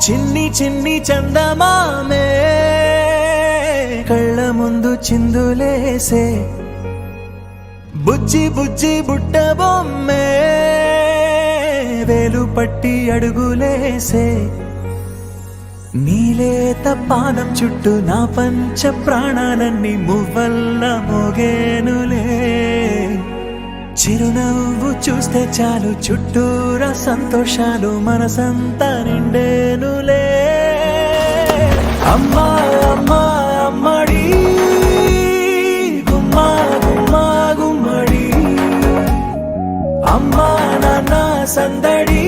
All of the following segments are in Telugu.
చిన్ని చిన్ని చందమామే కళ్ళ ముందు చిందులేసే బుజ్జి బుజ్జి బుట్ట బొమ్మే వేలు పట్టి అడుగులేసే నీలేత పానం చుట్టూ నా పంచ ప్రాణాలన్నీ మువ్వల్ల మోగేనులే చిరునవ్వు చూస్తే చాలు చుట్టూరా సంతోషాలు మనసంతా నిండేనులే అమ్మా అమ్మా అమ్మడి గుమ్మా గుమ్మా గుమ్మడి అమ్మా నాన్న సందడి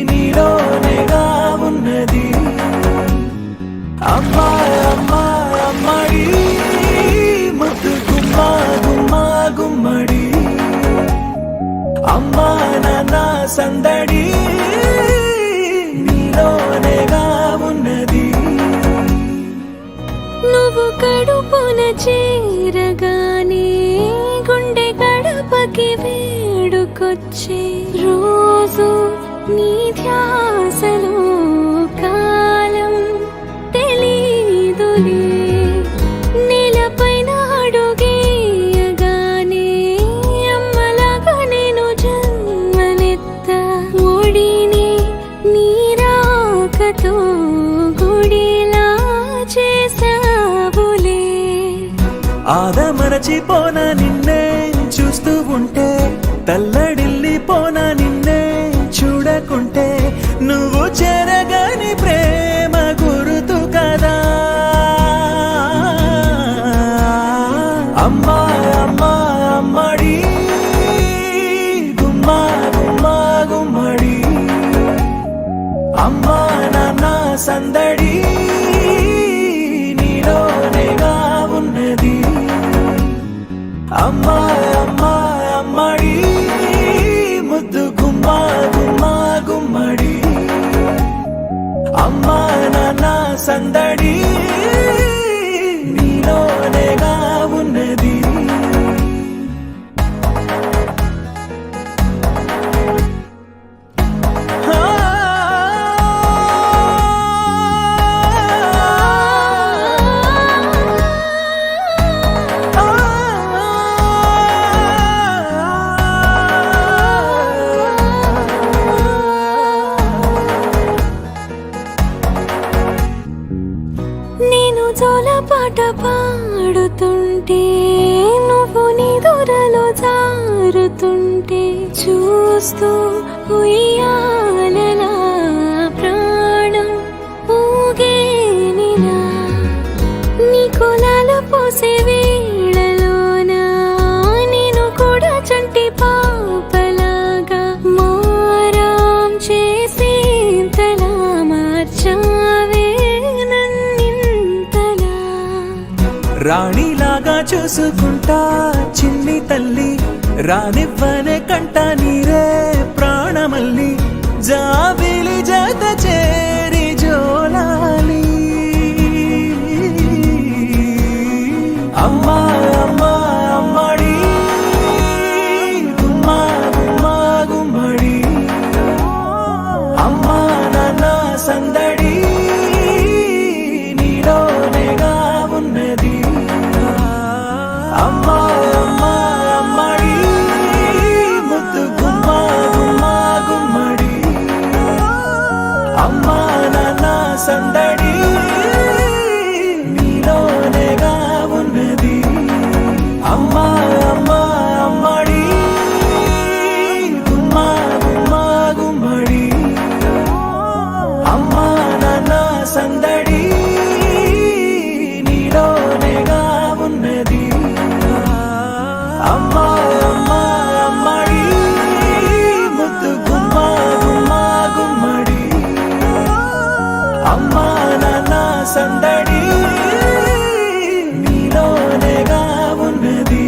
నీలోనేగా ఉన్నది అమ్మా అమ్మా అమ్మడి ముద్దు గుమ్మా గుమ్మా గుమ్మడి అమ్మా నాన్న సందడి నీలోనేగా ఉన్నది నువ్వు కడుపున చేరగానే గుండె గడపకి వేడుకొచ్చే రోజు నీ ధ్యాసలో కాలం తెలీదులే నేలపైన అడుగేయగానే అమ్మలాగా నేను జన్మనెత్త ఒడిని నీరాకతో గుడిలా చేసావులే ఆదమరచిపోన నిన్నే చూస్తూ ఉంటే తల్లడిల్లిపోన నిన్నే చూడకుంటే నువ్వు చెరగని ప్రేమ గురుతు కదా అమ్మా అమ్మా అమ్మడి గుమ్మా గుమ్మా గుమ్మడి అమ్మా నాన్న సందడి నీలోనేగా ఉన్నది అమ్మా అమ్మా అమ్మడి ముద్దు గుమ్మా గుమ్మా గుమ్మడి అమ్మా నాన్న సందడి నీలోనేగా ఉన్నది నేను జోలపాట పాడుతుంటే నువ్వు నిదురలో జారుతుంటే చూస్తూ ఉయ్యాలలా ప్రాణం ఊగేనిలా నీ కులాల పోసే వేళలోన నేను కూడా చంటి పాపలాగా మారాం చేసేంతలా మార్చావే రాణిలాగా చూసుకుంటా చిన్ని తల్లి రానివ్వనే కంట నీరే ప్రాణమల్లి జాబిలి జత చేరి జోలాలి అమ్మా అమ్మా అమ్మడి గుమ్మా గుమ్మా గుమ్మడి అమ్మా నాన్న సందడి నీలోనేగా ఉన్నది అమ్మా అమ్మా అమ్మడి ముద్దు గుమ్మా గుమ్మా గుమ్మడి అమ్మా నాన్న సందడి నీలోనేగా ఉన్నది అమ్మా అమ్మా అమ్మడి గుమ్మా గుమ్మా గుమ్మడి అమ్మా నాన్న సందడి నీలోనేగా ఉన్నది అమ్మా అమ్మా అమ్మడి ముద్దు గుమ్మా గుమ్మా గుమ్మడి అమ్మా నాన్న సందడి నీలోనేగా ఉన్నది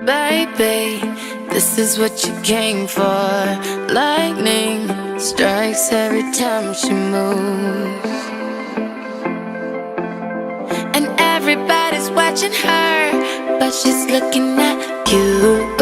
Baby, this is what you came for. Lightning strikes every time she moves, and everybody's watching her, but she's looking at you.